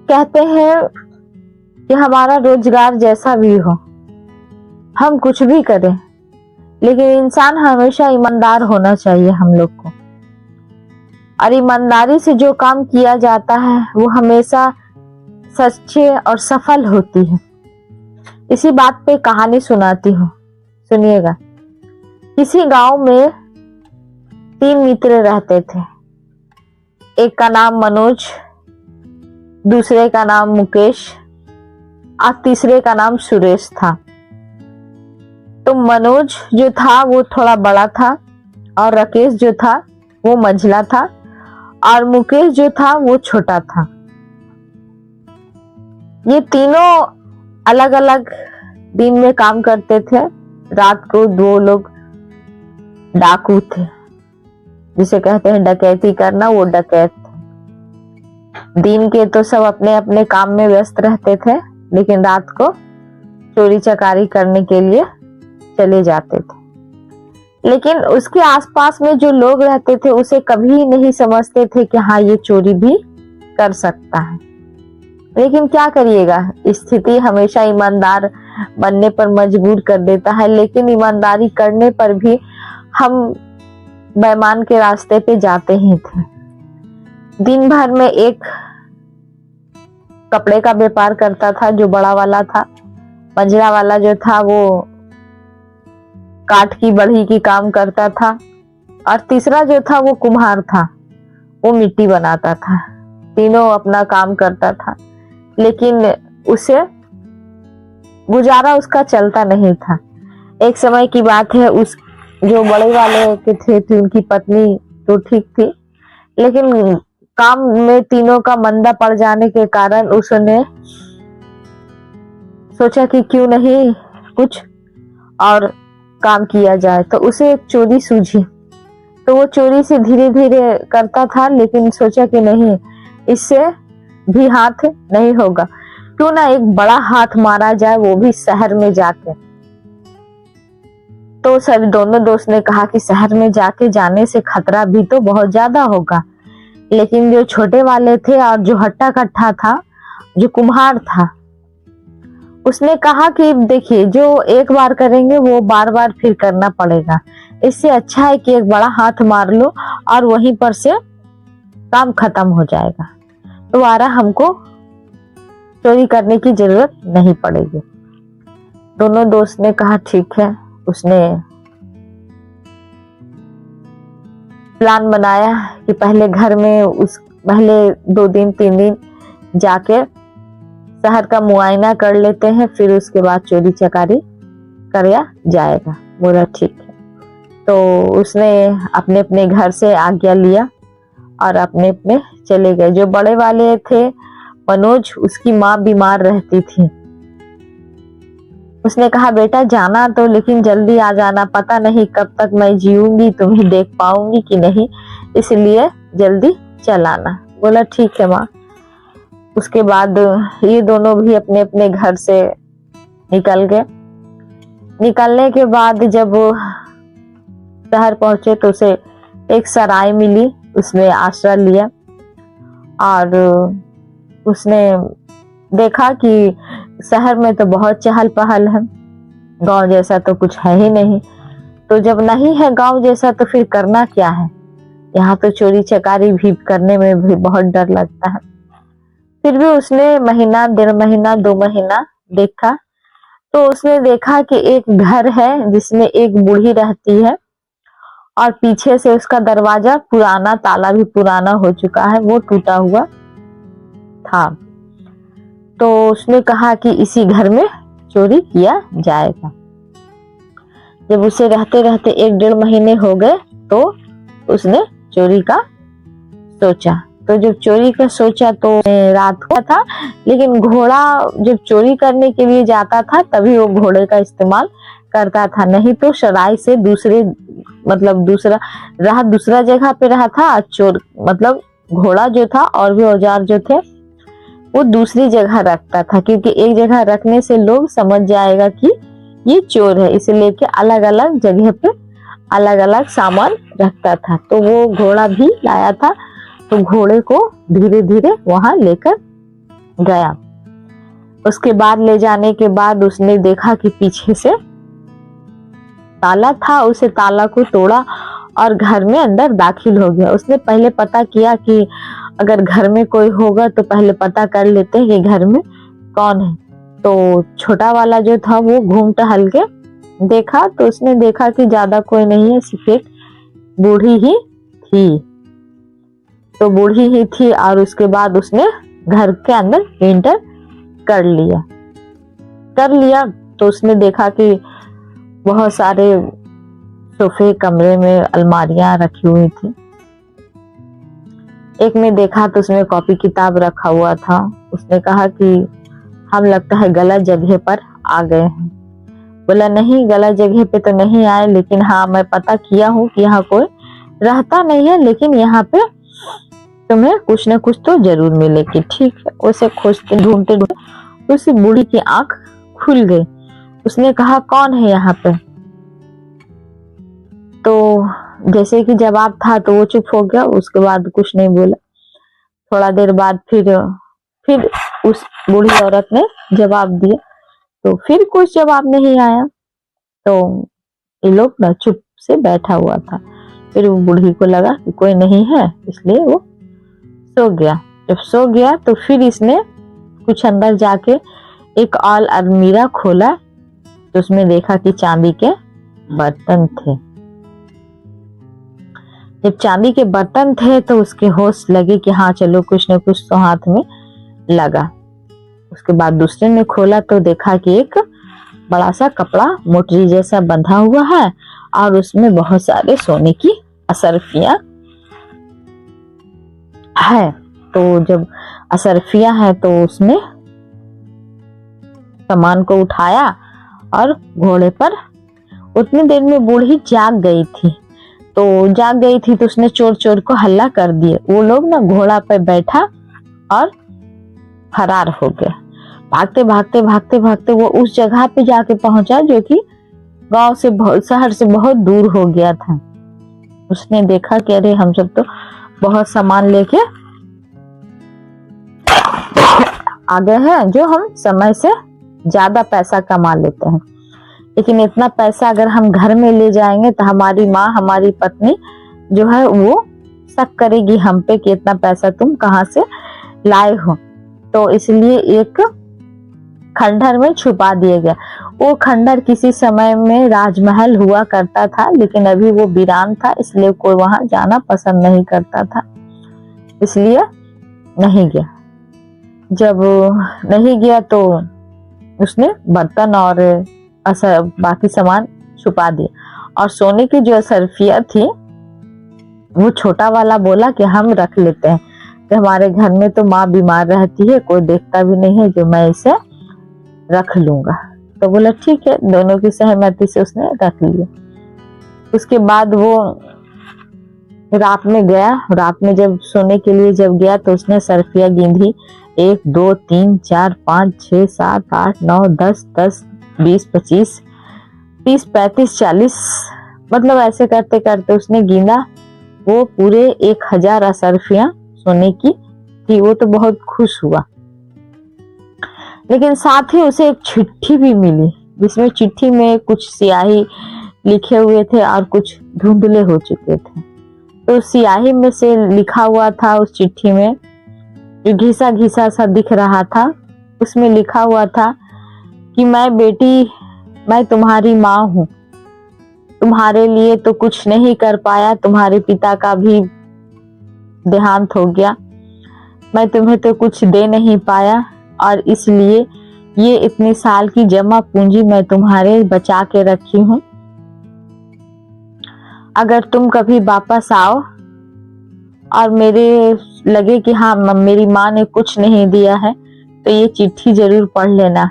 कहते हैं कि हमारा रोजगार जैसा भी हो, हम कुछ भी करें, लेकिन इंसान हमेशा ईमानदार होना चाहिए हम लोग को। और ईमानदारी से जो काम किया जाता है वो हमेशा सच्चे और सफल होती है। इसी बात पे कहानी सुनाती हूँ, सुनिएगा। किसी गांव में 3 मित्र रहते थे। एक का नाम मनोज, दूसरे का नाम मुकेश और तीसरे का नाम सुरेश था। तो मनोज जो था वो थोड़ा बड़ा था और राकेश जो था वो मंझला था और मुकेश जो था वो छोटा था। ये तीनों अलग अलग दिन में काम करते थे। रात को 2 लोग डाकू थे, जिसे कहते हैं डकैती करना, वो डकैत थे। दिन के तो सब अपने अपने काम में व्यस्त रहते थे, लेकिन रात को चोरी चकारी करने के लिए चले जाते थे। लेकिन उसके आसपास में जो लोग रहते थे उसे कभी नहीं समझते थे कि हाँ ये चोरी भी कर सकता है। लेकिन क्या करिएगा, स्थिति हमेशा ईमानदार बनने पर मजबूर कर देता है। लेकिन ईमानदारी करने पर भी हम बेईमान के रास्ते पे जाते ही थे। दिन भर में एक कपड़े का व्यापार करता था जो बड़ा वाला था। मंझला वाला जो था वो काठ की बढ़ी की काम करता था और तीसरा जो था वो कुम्हार था, वो मिट्टी बनाता था। तीनों अपना काम करता था, लेकिन उसे गुजारा उसका चलता नहीं था। एक समय की बात है, उस जो बड़े वाले के थे उनकी पत्नी तो ठीक थी, लेकिन काम में तीनों का मंदा पड़ जाने के कारण उसने सोचा कि क्यों नहीं कुछ और काम किया जाए। तो उसे एक चोरी सूझी। तो वो चोरी से धीरे धीरे करता था, लेकिन सोचा कि नहीं, इससे भी हाथ नहीं होगा, क्यों ना एक बड़ा हाथ मारा जाए, वो भी शहर में जाके। तो सभी दोनों दोस्त ने कहा कि शहर में जाके जाने से खतरा भी तो बहुत ज्यादा होगा। लेकिन जो छोटे वाले थे और जो हट्टा कट्ठा था, जो कुम्हार था, उसने कहा कि देखिए, जो एक बार करेंगे वो बार बार फिर करना पड़ेगा। इससे अच्छा है कि एक बड़ा हाथ मार लो और वहीं पर से काम खत्म हो जाएगा, दोबारा हमको चोरी करने की जरूरत नहीं पड़ेगी। दोनों दोस्त ने कहा ठीक है। उसने प्लान बनाया कि पहले घर में पहले 2 दिन 3 दिन जाके शहर का मुआयना कर लेते हैं, फिर उसके बाद चोरी चकारी करया जाएगा। बोला ठीक है। तो उसने अपने अपने घर से आज्ञा लिया और अपने अपने चले गए। जो बड़े वाले थे मनोज, उसकी माँ बीमार रहती थी। उसने कहा बेटा जाना तो, लेकिन जल्दी आ जाना, पता नहीं कब तक मैं जीऊंगी, तुम्हें देख पाऊंगी कि नहीं, इसलिए जल्दी चल आना। बोला ठीक है माँ। उसके बाद ये दोनों भी अपने अपने घर से निकल गए। निकलने के बाद जब शहर पहुंचे तो उसे एक सराय मिली, उसमें आश्रय लिया और उसने देखा कि शहर में तो बहुत चहल पहल है, गांव जैसा तो कुछ है ही नहीं। तो जब नहीं है गांव जैसा तो फिर करना क्या है, यहाँ तो चोरी चकारी भी करने में भी बहुत डर लगता है। फिर भी उसने महीना, 1.5 महीना, 2 महीना देखा। तो उसने देखा कि एक घर है जिसमें एक बूढ़ी रहती है और पीछे से उसका दरवाजा पुराना, ताला भी पुराना हो चुका है, वो टूटा हुआ था। तो उसने कहा कि इसी घर में चोरी किया जाएगा। जब उसे रहते रहते 1-1.5 महीने हो गए तो उसने चोरी का सोचा। तो जब चोरी का सोचा तो रात को था, लेकिन घोड़ा जब चोरी करने के लिए जाता था तभी वो घोड़े का इस्तेमाल करता था, नहीं तो सराय से दूसरा जगह पे रहा था। चोर मतलब घोड़ा जो था और भी औजार जो थे वो दूसरी जगह रखता था, क्योंकि एक जगह रखने से लोग समझ जाएगा कि ये चोर है, इसे लेके अलग अलग जगह पे अलग अलग सामान रखता था। तो वो घोड़ा भी लाया था, तो घोड़े को धीरे धीरे वहां लेकर गया। उसके बाद ले जाने के बाद उसने देखा कि पीछे से ताला था, उसे ताला को तोड़ा और घर में अंदर दाखिल हो गया। उसने पहले पता किया कि अगर घर में कोई होगा तो पहले पता कर लेते हैं कि घर में कौन है। तो छोटा वाला जो था वो घूम टहल के देखा तो उसने देखा कि ज्यादा कोई नहीं है, सिर्फ एक बूढ़ी ही थी। तो बूढ़ी ही थी और उसके बाद उसने घर के अंदर एंटर कर लिया तो उसने देखा कि बहुत सारे सोफे कमरे में अलमारियां रखी हुई थी। एक में देखा तो उसमें कॉपी किताब रखा हुआ था। उसने कहा कि हम लगता है गलत जगह पर आ गए हैं। बोला नहीं, गलत जगह पे तो नहीं आए, लेकिन हाँ मैं पता किया हूँ कि यहाँ कोई रहता नहीं है, लेकिन यहाँ पे तुम्हें कुछ न कुछ तो जरूर मिलेगी। ठीक है। उसे खोजते ढूंढते ढूंढते उस बूढ़ी की आंख खुल गई। उसने कहा कौन है यहाँ पे? तो जैसे कि जवाब था तो वो चुप हो गया, उसके बाद कुछ नहीं बोला। थोड़ा देर बाद फिर उस बूढ़ी औरत ने जवाब दिया तो फिर कुछ जवाब नहीं आया। तो ये लोग ना चुप से बैठा हुआ था। फिर वो बूढ़ी को लगा कि कोई नहीं है, इसलिए वो सो गया। जब सो गया तो फिर इसने कुछ अंदर जाके एक और अलमीरा खोला तो उसमें देखा कि चांदी के बर्तन थे। जब चांदी के बर्तन थे तो उसके होश लगे कि हाँ चलो कुछ न कुछ तो हाथ में लगा। उसके बाद दूसरे ने खोला तो देखा कि एक बड़ा सा कपड़ा मोटरी जैसा बंधा हुआ है और उसमें बहुत सारे सोने की असरफियां है। तो जब असरफियां है तो उसने सामान को उठाया और घोड़े पर, उतनी देर में बूढ़ी जाग गई थी। तो उसने चोर चोर को हल्ला कर दिए। वो लोग ना घोड़ा पे बैठा और फरार हो गया। भागते भागते वो उस जगह पे जाके पहुंचा जो कि गांव से शहर से बहुत दूर हो गया था। उसने देखा कि अरे हम सब तो बहुत सामान लेके आ गए हैं, जो हम समय से ज्यादा पैसा कमा लेते हैं, लेकिन इतना पैसा अगर हम घर में ले जाएंगे तो हमारी माँ, हमारी पत्नी जो है वो शक करेगी हम पे कि इतना पैसा तुम कहाँ से लाए हो। तो इसलिए एक खंडहर में छुपा दिया गया। वो खंडहर किसी समय में राजमहल हुआ करता था, लेकिन अभी वो वीरान था, इसलिए कोई वहां जाना पसंद नहीं करता था, इसलिए नहीं गया। जब नहीं गया तो उसने बर्तन और बाकी सामान छुपा दिया। और सोने की जो असरफिया थी वो छोटा वाला बोला कि हम रख लेते हैं, कि हमारे घर में तो माँ बीमार रहती है, कोई देखता भी नहीं है, जो मैं इसे रख लूंगा। तो बोला ठीक है, दोनों की सहमति से उसने रख लिया। उसके बाद वो रात में गया। रात में जब सोने के लिए जब गया तो उसने सरफिया गिंधी 1 2 3 4 5 6 7 8 9 10 10 20 25 30 35 40, मतलब ऐसे करते करते उसने गिना। वो पूरे 1000 असरफियां सोने की थी। वो तो बहुत खुश हुआ, लेकिन साथ ही उसे एक चिट्ठी भी मिली, जिसमें चिट्ठी में कुछ स्याही लिखे हुए थे और कुछ धुंधले हो चुके थे। तो स्याही में से लिखा हुआ था, उस चिट्ठी में जो घिसा घिसा सा दिख रहा था, उसमें लिखा हुआ था कि मैं तुम्हारी माँ हूँ, तुम्हारे लिए तो कुछ नहीं कर पाया, तुम्हारे पिता का भी देहांत हो गया, मैं तुम्हें तो कुछ दे नहीं पाया, और इसलिए ये इतने साल की जमा पूंजी मैं तुम्हारे बचा के रखी हूँ। अगर तुम कभी वापस आओ और मेरे लगे कि हाँ मेरी माँ ने कुछ नहीं दिया है, तो ये चिट्ठी जरूर पढ़ लेना।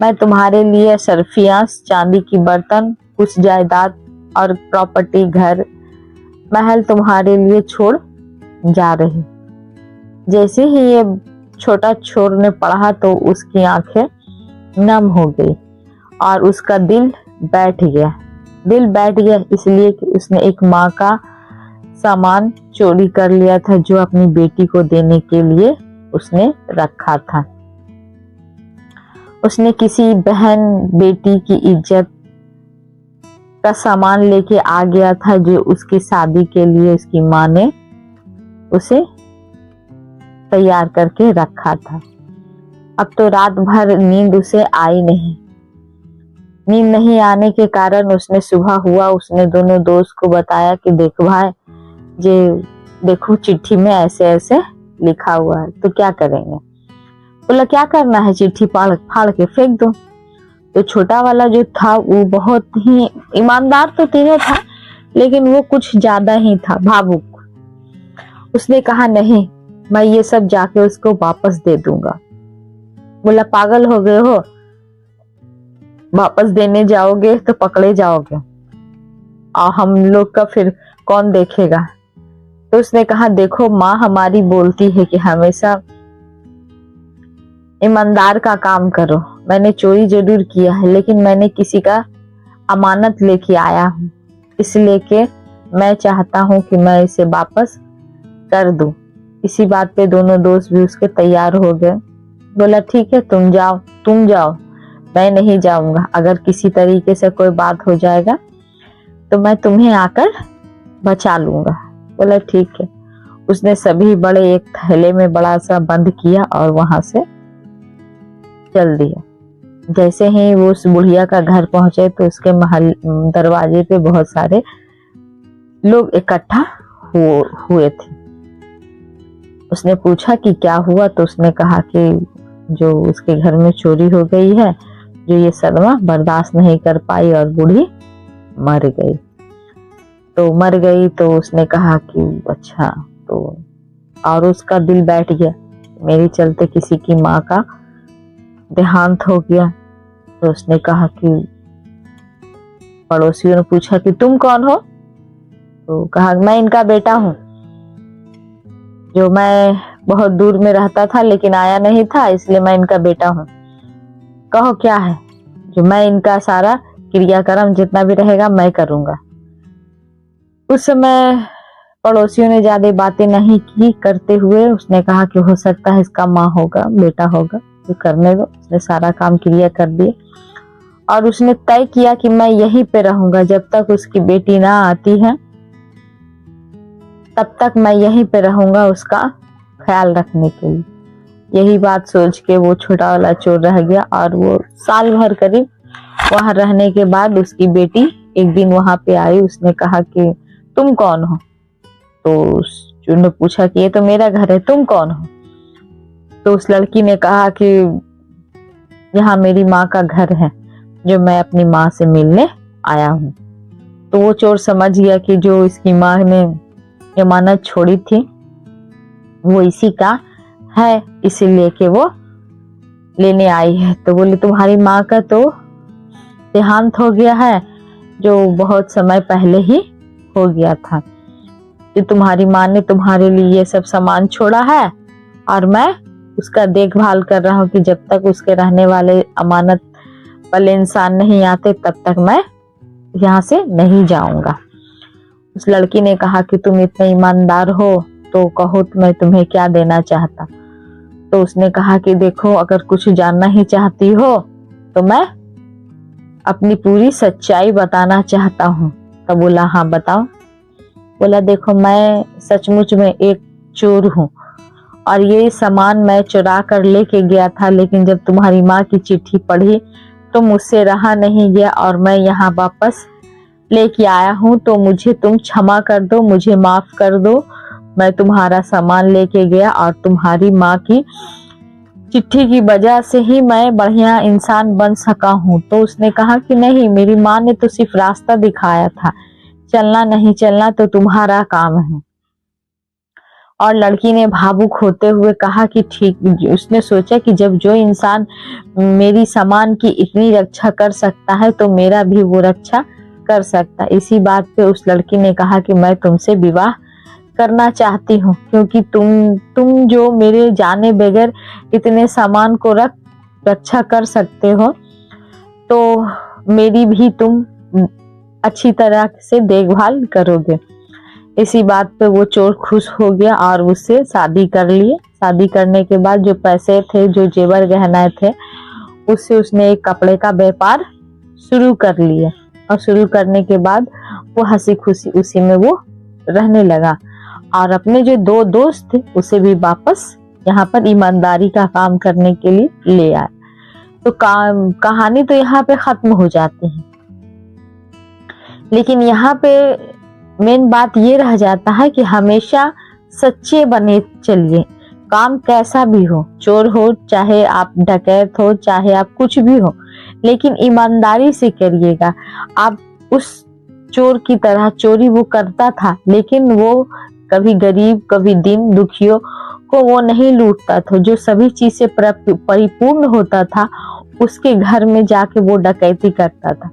मैं तुम्हारे लिए सरफियां, चांदी की बर्तन, कुछ जायदाद और प्रॉपर्टी, घर महल तुम्हारे लिए छोड़ जा रही। जैसे ही ये छोटा छोर ने पढ़ा तो उसकी आंखें नम हो गई और उसका दिल बैठ गया इसलिए कि उसने एक माँ का सामान चोरी कर लिया था, जो अपनी बेटी को देने के लिए उसने रखा था। उसने किसी बहन बेटी की इज्जत का सामान लेके आ गया था जो उसकी शादी के लिए उसकी माँ ने उसे तैयार करके रखा था। अब तो रात भर नींद उसे आई नहीं। नींद नहीं आने के कारण उसने सुबह हुआ उसने दोनों दोस्त को बताया कि देखो भाई, ये देखो चिट्ठी में ऐसे ऐसे लिखा हुआ है, तो क्या करेंगे। बोला क्या करना है, चिट्ठी फाड़ के फेंक दो। तो छोटा वाला जो था वो बहुत ही ईमानदार तो तीनों था, लेकिन वो कुछ ज्यादा ही था भावुक। उसने कहा नहीं, मैं ये सब जाके उसको वापस दे दूंगा। बोला पागल हो गए हो, वापस देने जाओगे तो पकड़े जाओगे और हम लोग का फिर कौन देखेगा। तो उसने कहा देखो माँ हमारी बोलती है कि हमेशा ईमानदार का काम करो। मैंने चोरी जरूर किया है, लेकिन मैंने किसी का अमानत लेके आया हूँ, इसलिए कि मैं चाहता हूँ कि मैं इसे वापस कर दूं। इसी बात पे दोनों दोस्त भी उसके तैयार हो गए। बोला ठीक है तुम जाओ, मैं नहीं जाऊंगा। अगर किसी तरीके से कोई बात हो जाएगा तो मैं तुम्हें आकर बचा लूंगा। बोला ठीक है। उसने सभी बड़े एक थैले में बड़ा सा बंद किया और वहां से चल दिया। जैसे ही वो उस बुढ़िया का घर पहुंचे तो उसके महल दरवाजे पे बहुत सारे लोग इकट्ठा हुए थे। उसने पूछा कि क्या हुआ, तो उसने कहा कि जो उसके घर में चोरी हो गई है, जो ये सदमा बर्दाश्त नहीं कर पाई और बूढ़ी मर गई। तो उसने कहा कि अच्छा, तो और उसका दिल बैठ गया, मेरे चलते किसी की माँ का देहांत हो गया। तो उसने कहा कि पड़ोसियों ने पूछा कि तुम कौन हो, तो कहा मैं इनका बेटा हूँ, जो मैं बहुत दूर में रहता था लेकिन आया नहीं था, इसलिए मैं इनका बेटा हूँ। कहो क्या है, जो मैं इनका सारा क्रियाक्रम जितना भी रहेगा मैं करूंगा। उस समय पड़ोसियों ने ज्यादा बातें नहीं की करते हुए उसने कहा कि हो सकता है इसका माँ होगा, बेटा होगा, तो करने दो। उसने सारा काम क्रिया कर दिया और उसने तय किया कि मैं यहीं पे रहूंगा जब तक उसकी बेटी ना आती है, तब तक मैं यहीं पे रहूंगा उसका ख्याल रखने के लिए। यही बात सोच के वो छोटा वाला चोर रह गया और वो साल भर करीब वहां रहने के बाद उसकी बेटी एक दिन वहां पे आई। उसने कहा कि तुम कौन हो, तो उस चोर ने पूछा कि ये तो मेरा घर है, तुम कौन हो। तो उस लड़की ने कहा कि यहाँ मेरी माँ का घर है, जो मैं अपनी माँ से मिलने आया हूँ। तो वो चोर समझ गया कि जो इसकी माँ ने अमानत छोड़ी थी वो इसी का है, इसीलिए कि वो लेने आई है। तो बोले तुम्हारी माँ का तो देहांत हो गया है, जो बहुत समय पहले ही हो गया था। कि तुम्हारी माँ ने तुम्हारे लिए ये सब सामान छोड़ा है और मैं उसका देखभाल कर रहा हूँ कि जब तक उसके रहने वाले अमानत वाले इंसान नहीं आते तब तक मैं यहाँ से नहीं जाऊंगा। उस लड़की ने कहा कि तुम इतने ईमानदार हो तो कहो मैं तुम्हें क्या देना चाहता। तो उसने कहा कि देखो अगर कुछ जानना ही चाहती हो तो मैं अपनी पूरी सच्चाई बताना चाहता हूँ। तो बोला हाँ बताओ। बोला देखो मैं सचमुच में एक चोर हूँ और ये सामान मैं चुरा कर लेके गया था, लेकिन जब तुम्हारी माँ की चिट्ठी पढ़ी तो मुझसे रहा नहीं गया और मैं यहाँ वापस लेके आया हूँ। तो मुझे तुम क्षमा कर दो, मुझे माफ कर दो। मैं तुम्हारा सामान लेके गया और तुम्हारी माँ की चिट्ठी की वजह से ही मैं बढ़िया इंसान बन सका हूँ। तो उसने कहा कि नहीं, मेरी माँ ने तो सिर्फ रास्ता दिखाया था, चलना नहीं चलना तो तुम्हारा काम है। और लड़की ने भावुक होते हुए कहा कि ठीक। उसने सोचा कि जब जो इंसान मेरी सामान की इतनी रक्षा कर सकता है तो मेरा भी वो रक्षा कर सकता। इसी बात पे उस लड़की ने कहा कि मैं तुमसे विवाह करना चाहती हूँ, क्योंकि तुम जो मेरे जाने बगैर इतने सामान को रक्षा कर सकते हो, तो मेरी भी तुम अच्छी तरह से देखभाल करोगे। इसी बात पे वो चोर खुश हो गया और उससे शादी कर लिए। शादी करने के बाद जो पैसे थे, जो जेवर गहना थे, उससे उसने एक कपड़े का व्यापार शुरू कर लिया और शुरू करने के बाद वो हंसी खुशी उसी में वो रहने लगा और अपने जो 2 दोस्त थे उसे भी वापस यहाँ पर ईमानदारी का काम करने के लिए ले आए। तो कहानी तो यहाँ पे खत्म हो जाती है, लेकिन यहाँ पे मेन बात ये रह जाता है कि हमेशा सच्चे बने चलिए। काम कैसा भी हो, चोर हो चाहे आप डकैत हो चाहे आप कुछ भी हो, लेकिन ईमानदारी से करिएगा। आप उस चोर की तरह चोरी वो करता था, लेकिन वो कभी गरीब कभी दीन दुखियों को वो नहीं लूटता था। जो सभी चीज से परिपूर्ण होता था उसके घर में जाके वो डकैती करता था।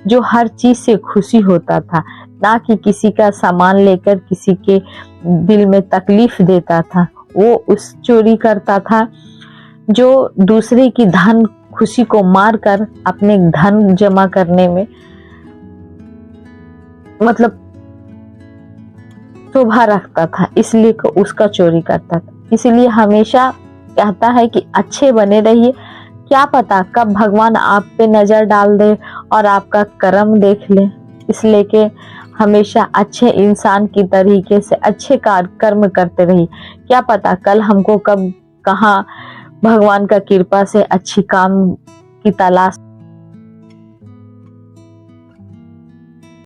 जो हर चीज से खुशी होता था, ना कि किसी का सामान लेकर किसी के दिल में तकलीफ देता था, वो उस चोरी करता था। जो दूसरे की धन खुशी को मारकर अपने धन जमा करने में मतलब शोभा रखता था, इसलिए उसका चोरी करता था। इसलिए हमेशा कहता है कि अच्छे बने रहिए। क्या पता कब भगवान आप पे नजर डाल दे और आपका कर्म देख ले, इसलिए कि हमेशा अच्छे इंसान की तरीके से अच्छे कर्म करते रहिए। क्या पता कल हमको कब कहाँ भगवान का कृपा से अच्छी काम की तलाश